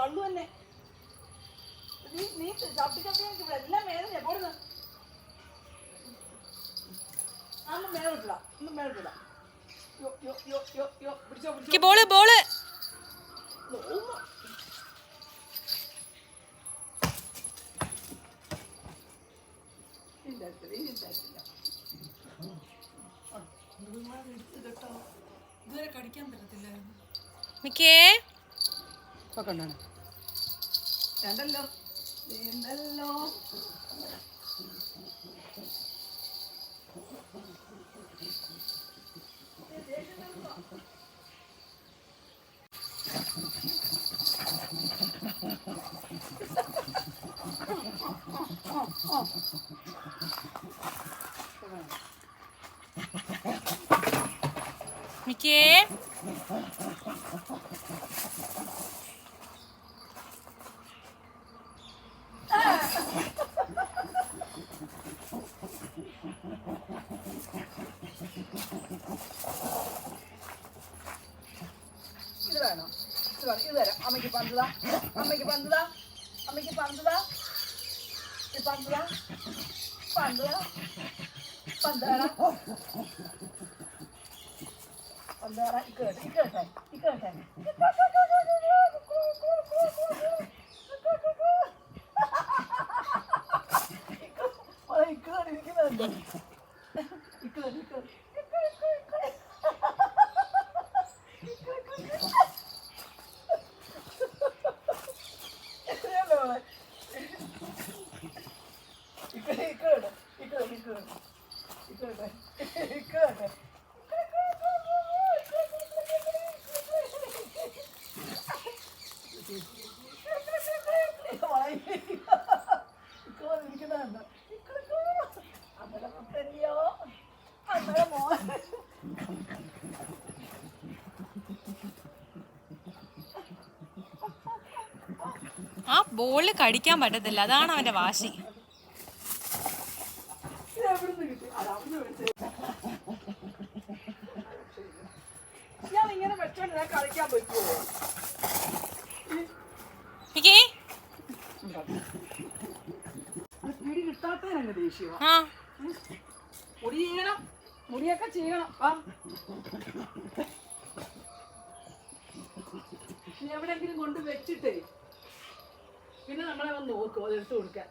കള്ളു തന്നെ. നീ ചവിട്ടി ഇവിടെ എല്ലാം വേദന പോടുന്നു. അന്ന് മേളിട്ടില്ല, ഒന്നും മേളിട്ടില്ല. പിടിച്ചോ ബോള് ബോള് ഇതുവരെ കടിക്കാൻ പറ്റത്തില്ലായിരുന്നു. മിക്കേ വേണ്ടല്ലോ വേണ്ടല്ലോ. മിക്കേ ഇത് വേണോ? ഇത് തരാം. അമ്മയ്ക്ക് പന്തതാ, അമ്മയ്ക്ക് പന്തതാ, അമ്മയ്ക്ക് പന്തതാ, പന്തതാ, പന്തതാ, പന്തേടാ, പന്തേടാ. ഇക്കേട്ടെ ഇക്കേട്ടെ ഇക്കേട്ടെ ഇക്കേട് ഇരിക്കുന്നുണ്ട്. ഇക്കേട് ഇക്കേട് ആ ബോള് കടിക്കാൻ പറ്റത്തില്ല, അതാണ് അവന്റെ വാശി. ഞാൻ ഇങ്ങനെ വെച്ചോണ്ട് കളിക്കാൻ പറ്റുമോ? പിടി കിട്ടാത്തതിനങ്ങ് ദേഷ്യമാ. മുടി ചെയ്യണം, മുടിയൊക്കെ ചെയ്യണം. നീ എവിടെയെങ്കിലും കൊണ്ട് വെച്ചിട്ടേ പിന്നെ നമ്മളെ വന്ന് നോക്കും അതെടുത്ത് കൊടുക്കാൻ.